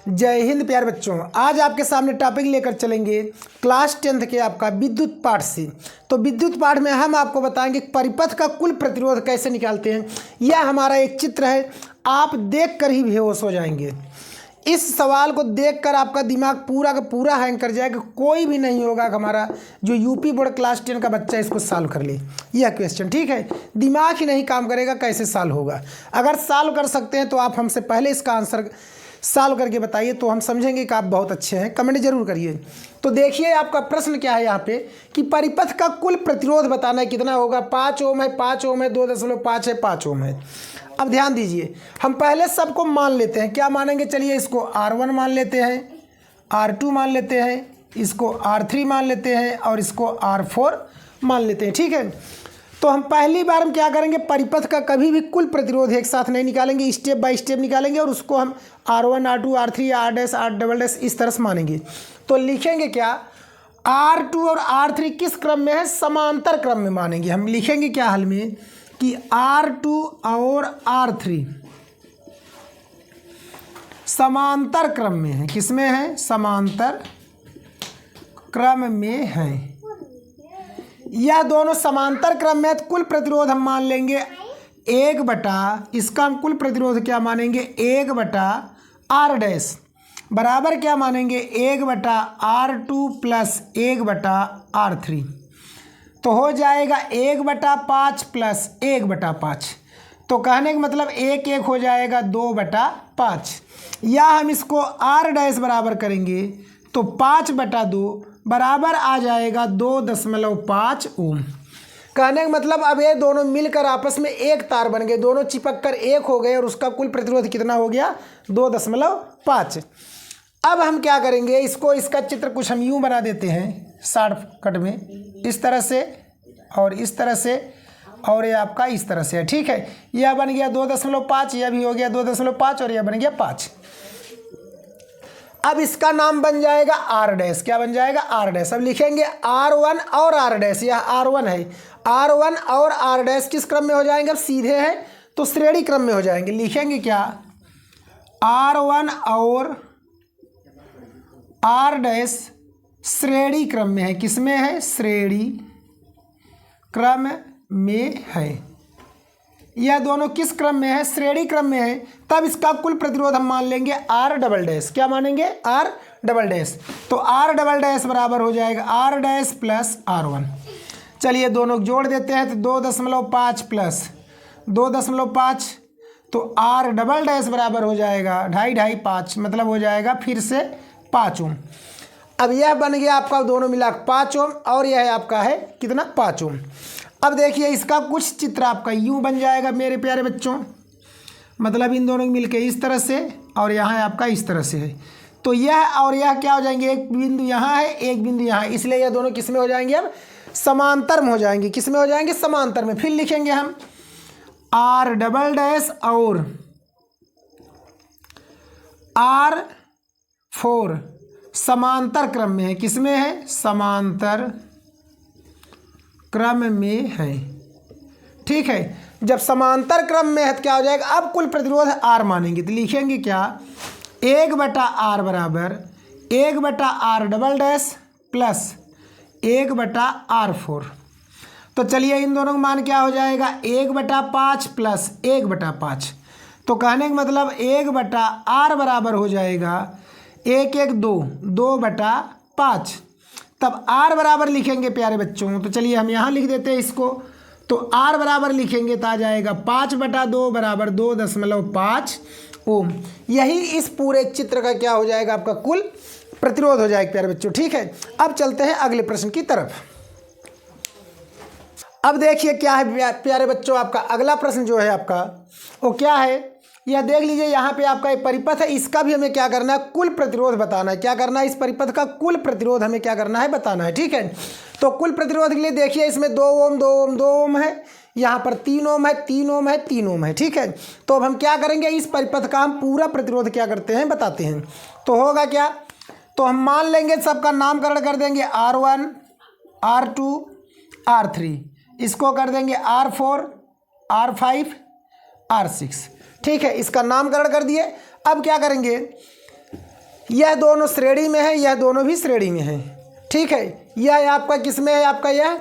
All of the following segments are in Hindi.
जय हिंद प्यारे बच्चों। आज आपके सामने टॉपिक लेकर चलेंगे क्लास 10th के आपका विद्युत पाठ से। तो विद्युत पाठ में हम आपको बताएंगे परिपथ का कुल प्रतिरोध कैसे निकालते हैं। यह हमारा एक चित्र है, आप देखकर ही बेहोश हो जाएंगे। इस सवाल को देखकर आपका दिमाग पूरा का पूरा हैंग कर जाएगा। कोई भी नहीं होगा हमारा जो यूपी बोर्ड क्लास 10 का बच्चा इसको सॉल्व कर ले यह क्वेश्चन, ठीक है। दिमाग ही नहीं काम करेगा, कैसे सॉल्व होगा। अगर सॉल्व कर सकते हैं तो आप हमसे पहले इसका आंसर सॉल्व करके बताइए, तो हम समझेंगे कि आप बहुत अच्छे हैं। कमेंट जरूर करिए। तो देखिए आपका प्रश्न क्या है यहाँ पे कि परिपथ का कुल प्रतिरोध बताना है कितना होगा। 5 ओम है, 5 ओम है, 2.5 है, 5 ओम है। अब ध्यान दीजिए, हम पहले सबको मान लेते हैं। क्या मानेंगे, चलिए इसको R1 मान लेते हैं, R2 मान लेते हैं, इसको R3 मान लेते हैं और इसको R4 मान लेते हैं, ठीक है। तो हम पहली बार हम क्या करेंगे, परिपथ का कभी भी कुल प्रतिरोध एक साथ नहीं निकालेंगे, स्टेप बाय स्टेप निकालेंगे और उसको हम R1, R2, R3, R' R" इस तरह से मानेंगे। तो लिखेंगे क्या, R2 और R3 किस क्रम में है, समांतर क्रम में मानेंगे। हम लिखेंगे क्या हल में कि R2 और R3 समांतर क्रम में है। किस में है, समांतर क्रम में है। यह दोनों समांतर क्रम में, तो कुल प्रतिरोध हम मान लेंगे 1/, इसका हम कुल प्रतिरोध क्या मानेंगे, 1/R' बराबर क्या मानेंगे, 1/R2 प्लस 1/R3। तो हो जाएगा 1/5 प्लस 1/5। तो कहने का मतलब 1 हो जाएगा 2/5। या हम इसको R' बराबर करेंगे तो 5/2 बराबर आ जाएगा 2.5 ओम। कहने का मतलब अब ये दोनों मिलकर आपस में एक तार बन गए, दोनों चिपक कर एक हो गए और उसका कुल प्रतिरोध कितना हो गया, 2.5। अब हम क्या करेंगे, इसका चित्र कुछ हम यूँ बना देते हैं शॉर्टकट में, इस तरह से और इस तरह से, और ये आपका इस तरह से है, ठीक है। यह बन गया 2.5, यह भी हो गया 2.5 और यह बन गया 5। अब इसका नाम बन जाएगा R'। क्या बन जाएगा, R'। अब लिखेंगे R1 और R'। यह R1 है, R1 और R' किस क्रम में हो जाएंगे, अब सीधे हैं तो श्रेणी क्रम में हो जाएंगे। लिखेंगे क्या, R1 और R' श्रेणी क्रम में है। किस में है, श्रेणी क्रम में है। यह दोनों किस क्रम में है, श्रेणी क्रम में है। तब इसका कुल प्रतिरोध हम मान लेंगे R'। क्या मानेंगे, R'। तो R' बराबर हो जाएगा R' प्लस R1। चलिए दोनों जोड़ देते हैं तो 2.5 प्लस 2.5, तो R' बराबर हो जाएगा 2.5, 5, मतलब हो जाएगा फिर से 5 ओम। अब यह बन गया आपका दोनों मिला 5 ओम और यह आपका है कितना, 5 ओम। अब देखिए इसका कुछ चित्र आपका यूं बन जाएगा मेरे प्यारे बच्चों, मतलब इन दोनों मिलके इस तरह से और यहाँ आपका इस तरह से है। तो यह और यह क्या हो जाएंगे, एक बिंदु यहाँ है, एक बिंदु यहाँ है, इसलिए यह दोनों किस में हो जाएंगे, अब समांतर में हो जाएंगे। किस में हो जाएंगे, समांतर में। फिर लिखेंगे हम R' और R4 समांतर क्रम में है। किस में है, समांतर क्रम में है, ठीक है। जब समांतर क्रम में है तो क्या हो जाएगा, अब कुल प्रतिरोध R मानेंगे। तो लिखेंगे क्या, 1/R बराबर 1/R' प्लस 1/R4। तो चलिए इन दोनों का मान क्या हो जाएगा, 1/5 प्लस 1/5। तो कहने का मतलब 1/R बराबर हो जाएगा 1 1 2 2/5। तब R बराबर लिखेंगे प्यारे बच्चों, तो चलिए हम यहाँ लिख देते हैं इसको। तो R बराबर लिखेंगे तो आ जाएगा 5/2 बराबर 2.5 ओम। यही इस पूरे चित्र का क्या हो जाएगा, आपका कुल प्रतिरोध हो जाएगा प्यारे बच्चों, ठीक है। अब चलते हैं अगले प्रश्न की तरफ। अब देखिए क्या है प्यारे बच्चों, आपका अगला प्रश्न जो है आपका वो क्या है, यह देख लीजिए। यहाँ पे आपका एक परिपथ है, इसका भी हमें क्या करना है, कुल प्रतिरोध बताना है। क्या करना है, इस परिपथ का कुल प्रतिरोध हमें क्या करना है, बताना है, ठीक है। तो कुल प्रतिरोध के लिए देखिए इसमें 2 ओम 2 ओम 2 ओम है, यहाँ पर 3 ओम है, 3 ओम है, 3 ओम है, ठीक है। तो अब हम क्या करेंगे, इस परिपथ का हम पूरा प्रतिरोध क्या करते हैं, बताते हैं। तो होगा क्या, तो हम मान लेंगे सबका नामकरण कर देंगे R1 R2 R3, इसको कर देंगे R4 R5 R6, ठीक है। इसका नामकरण कर दिए। अब क्या करेंगे, यह दोनों श्रेणी में है, यह दोनों भी श्रेणी में है। ठीक है, यह आपका किस में है, आपका यह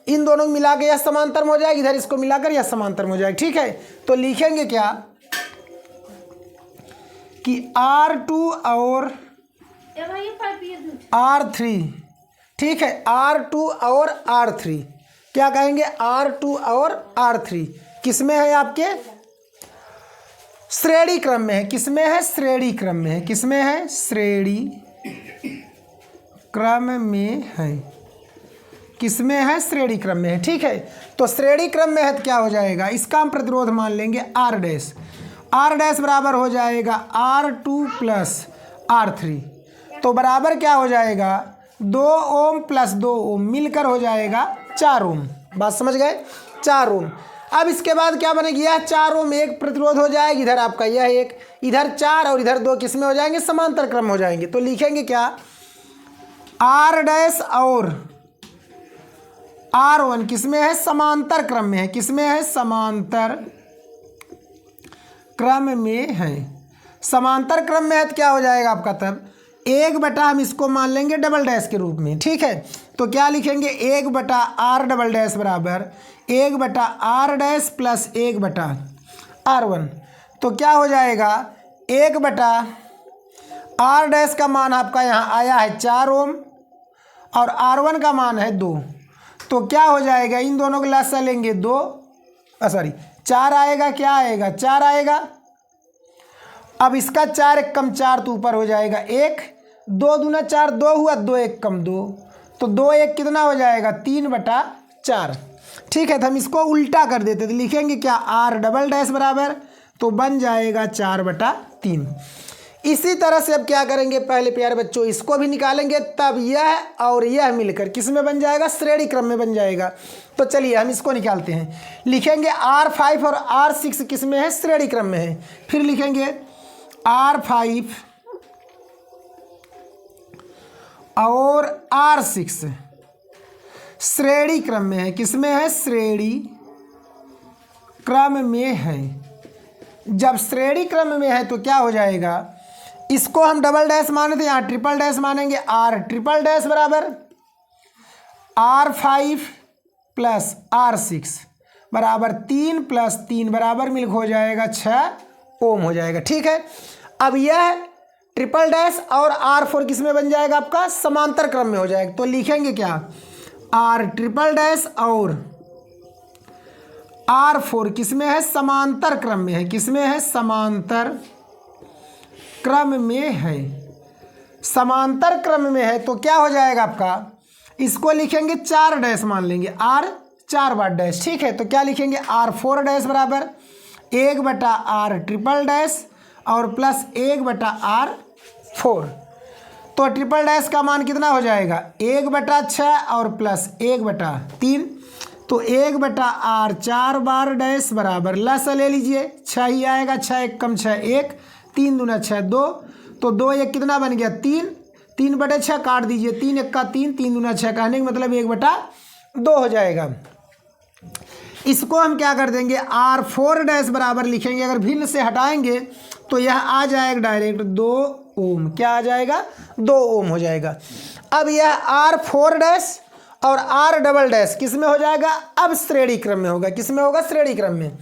इन दोनों को मिला के यह समांतर में हो जाएगा, इधर इसको मिलाकर यह समांतर में हो जाएगा। ठीक है, तो लिखेंगे क्या कि R2 और R3, ठीक है, R2 और R3 क्या कहेंगे, R2 और R3 किस में है, आपके श्रेणी क्रम में है। किस में है, श्रेणी क्रम में है। किस में है, श्रेणी क्रम में है। किस में है, श्रेणी क्रम में है। ठीक है, तो श्रेणी क्रम में है तो क्या हो जाएगा, इसका हम प्रतिरोध मान लेंगे R डैश। R डैश बराबर हो जाएगा R2 प्लस R3, तो बराबर क्या हो जाएगा 2 ओम प्लस 2 ओम मिलकर हो जाएगा 4 ओम। बात समझ गए, 4 ओम। अब इसके बाद क्या बनेगी, यह 4 ओम एक प्रतिरोध हो जाएगा, इधर आपका यह एक, इधर 4 और इधर 2 किस में हो जाएंगे, समांतर क्रम हो जाएंगे। तो लिखेंगे क्या, R डैश और R1 किस में है, समांतर क्रम में है। किस में है, समांतर क्रम में है। समांतर क्रम में है तो क्या हो जाएगा आपका, तब 1 बटा हम इसको मान लेंगे डबल डैश के रूप में। ठीक है, तो क्या लिखेंगे 1 बटा R डबल डैश बराबर 1 बटा R डैश प्लस 1 बटा R1। तो क्या हो जाएगा 1 बटा R डैश का मान आपका यहाँ आया है 4 ओम और R1 का मान है 2, तो क्या हो जाएगा, इन दोनों का लसा लेंगे 2 सॉरी 4 आएगा, क्या आएगा 4 आएगा। अब इसका 4 एक कम 4 तो ऊपर हो जाएगा 1, 2 दूना 4 2 हुआ, 2 एक कम 2, तो 2 एक कितना हो जाएगा 3 बटा 4। ठीक है, तो हम इसको उल्टा कर देते तो लिखेंगे क्या, R डबल डैश बराबर तो बन जाएगा 4 बटा 3। इसी तरह से अब क्या करेंगे, पहले प्यारे बच्चों इसको भी निकालेंगे, तब यह और यह मिलकर किस में बन जाएगा, श्रेणी क्रम में बन जाएगा। तो चलिए हम इसको निकालते हैं, लिखेंगे R5 और R6 किस में है, श्रेणी क्रम में है। फिर लिखेंगे R5 और R6 श्रेणी क्रम में है। किस में है, श्रेणी क्रम में है। जब श्रेणी क्रम में है तो क्या हो जाएगा, इसको हम डबल डैश माने थे, यहाँ ट्रिपल डैश मानेंगे। R ट्रिपल डैश बराबर R5 प्लस R6 बराबर 3 प्लस 3 बराबर मिल हो जाएगा 6 ओम हो जाएगा। ठीक है, अब यह ट्रिपल डैश और R4 किस में बन जाएगा, आपका समांतर क्रम में हो जाएगा। तो लिखेंगे क्या, R ट्रिपल डैश और R4 किस में है, समांतर क्रम में है। किस में है, समांतर क्रम में है। समांतर क्रम में है तो क्या हो जाएगा आपका, इसको लिखेंगे 4 डैश मान लेंगे, R 4 बार डैश। ठीक है, तो क्या लिखेंगे R4 डैश बराबर 1 बटा R ट्रिपल डैश और प्लस 1 बटा R4। तो ट्रिपल डैश का मान कितना हो जाएगा 1 बटा 6 और प्लस 1 बटा 3, तो 1 बटा R 4 बार डैश बराबर लसा ले लीजिए 6 ही आएगा, 6 एक कम 6 1, 3 दूना 6 2, तो 2 एक कितना बन गया 3, 3 बटे 6 काट दीजिए, 3 एक का 3, 3 दूना 6 कहने का मतलब 1 बटा 2 हो जाएगा। इसको हम क्या कर देंगे, R4 डैश बराबर लिखेंगे, अगर भिन्न से हटाएंगे तो यह आ जाएगा डायरेक्ट 2 ओम। क्या आ जाएगा, 2 ओम हो जाएगा। अब यह R4 डैश और R डबल डैश किस में हो जाएगा, अब श्रेणी क्रम में होगा। किस में होगा, श्रेणी क्रम में।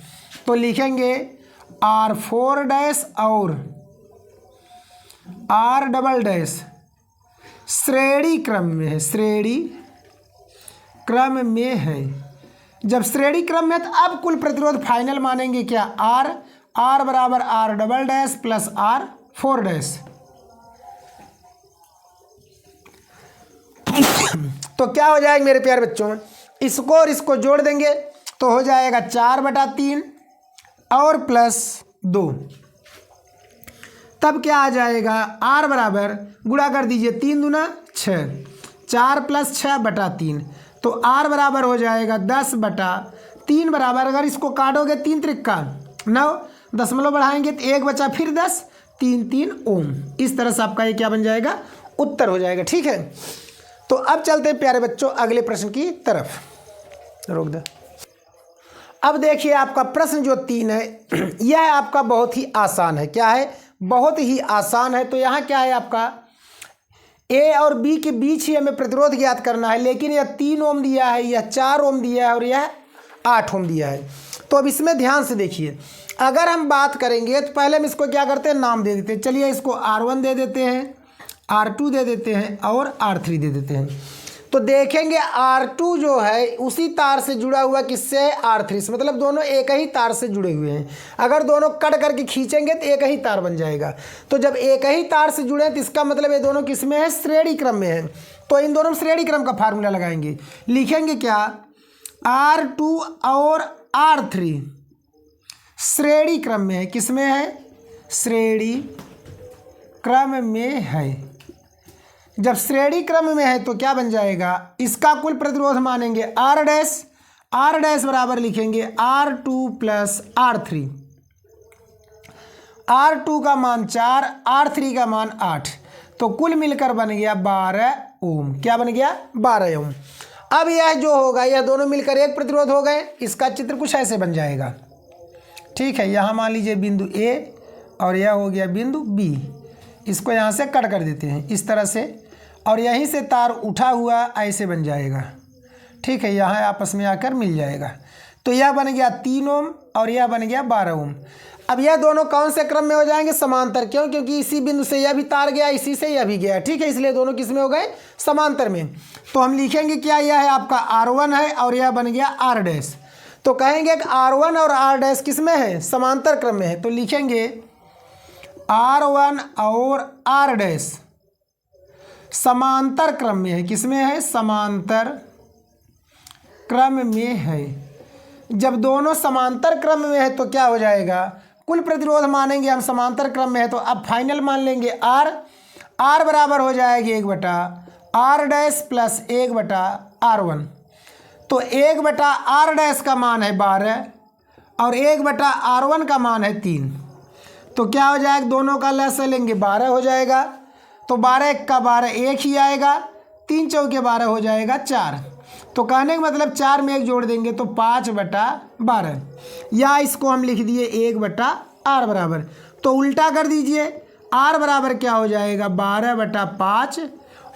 तो लिखेंगे R4 डैश और R डबल डैश श्रेणी क्रम में है। श्रेणी क्रम में है। जब श्रेणी क्रम में है तो अब कुल प्रतिरोध फाइनल मानेंगे क्या, R बराबर R double dash plus R4 dash. तो क्या हो जाएगा मेरे प्यारे बच्चों, इसको और इसको जोड़ देंगे तो हो जाएगा 4 बटा 3 और प्लस 2। तब क्या आ जाएगा, R बराबर गुणा कर दीजिए 3 दूना 6, 4 प्लस 6 बटा 3, तो R बराबर हो जाएगा 10 बटा 3 बराबर, अगर इसको काटोगे 3 त्रिक्का 9, दशमलव बढ़ाएंगे तो 1 बचा फिर 10, 3 3 ओम। इस तरह से आपका ये क्या बन जाएगा, उत्तर हो जाएगा। ठीक है, तो अब चलते हैं प्यारे बच्चों अगले प्रश्न की तरफ। रोक दे। अब देखिए आपका प्रश्न जो 3 है यह आपका बहुत ही आसान है। क्या है, बहुत ही आसान है। तो यहाँ क्या है आपका ए और बी के बीच ही हमें प्रतिरोध ज्ञात करना है, लेकिन यह 3 ओम दिया है, यह 4 ओम दिया है और यह 8 ओम दिया है। तो अब इसमें ध्यान से देखिए, अगर हम बात करेंगे तो पहले हम इसको क्या करते हैं, नाम दे देते हैं। चलिए इसको R1 दे देते हैं, R2 दे देते हैं और R3 दे देते हैं। तो देखेंगे R2 जो है उसी तार से जुड़ा हुआ किससे है, R3 से, मतलब दोनों एक ही तार से जुड़े हुए हैं। अगर दोनों कट करके खींचेंगे तो एक ही तार बन जाएगा। तो जब एक ही तार से जुड़े हैं तो इसका मतलब ये दोनों किस में है, श्रेणी क्रम में है। तो इन दोनों में श्रेणी क्रम का फार्मूला लगाएंगे, लिखेंगे क्या, R2 और R3 श्रेणी क्रम में है। किस में है, श्रेणी क्रम में है। जब श्रेणी क्रम में है तो क्या बन जाएगा, इसका कुल प्रतिरोध मानेंगे R डैश बराबर लिखेंगे R2 प्लस R3। R2 का मान 4, R3 का मान 8, तो कुल मिलकर बन गया 12 ओम। क्या बन गया, 12 ओम। अब यह जो होगा, यह दोनों मिलकर एक प्रतिरोध हो गए। इसका चित्र कुछ ऐसे बन जाएगा, ठीक है। यहाँ मान लीजिए बिंदु A और यह हो गया बिंदु B। इसको यहाँ से कट कर देते हैं इस तरह से, और यहीं से तार उठा हुआ ऐसे बन जाएगा, ठीक है। यहाँ आपस में आकर मिल जाएगा। तो यह बन गया 3 ओम और यह बन गया 12 ओम। अब यह दोनों कौन से क्रम में हो जाएंगे, समांतर। क्यों, क्योंकि इसी बिंदु से यह भी तार गया, इसी से यह भी गया, ठीक है। इसलिए दोनों किस में हो गए, समांतर में। तो हम लिखेंगे क्या, यह है आपका R1 है और यह बन गया R डैश। तो कहेंगे कि R1 और R डैश किस में है, समांतर क्रम में है। तो लिखेंगे R1 और R डैश समांतर क्रम में है। किस में है, समांतर क्रम में है। जब दोनों समांतर क्रम में है तो क्या हो जाएगा, कुल प्रतिरोध मानेंगे हम, समांतर क्रम में है। तो अब फाइनल मान लेंगे R बराबर हो जाएगी 1/R डैश प्लस 1/R1। तो 1/R डैश का मान है 12 और 1/R1 का मान है 3। तो क्या हो जाएगा, दोनों का लसागु लेंगे 12 हो जाएगा। तो 12 का 12 एक ही आएगा, 3 चौके 12 हो जाएगा 4। तो कहने का मतलब 4 में 1 जोड़ देंगे तो 5/12, या इसको हम लिख दिए 1/R बराबर। तो उल्टा कर दीजिए, R बराबर क्या हो जाएगा, 12/5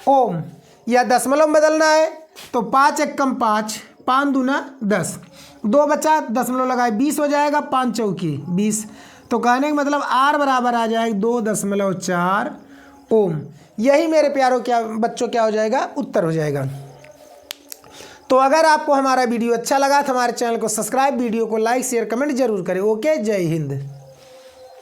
ओम। या दशमलव बदलना है तो 5 1 कम 5, 5 दूना 10, 2 बचा, दशमलव लगाए 20 हो जाएगा, 5 चौकी 20। तो कहने का मतलब R बराबर आ जाएगा 2.4 ओम। यही मेरे प्यारों क्या बच्चों क्या हो जाएगा, उत्तर हो जाएगा। तो अगर आपको हमारा वीडियो अच्छा लगा तो हमारे चैनल को सब्सक्राइब, वीडियो को लाइक शेयर कमेंट जरूर करें। ओके, जय हिंद।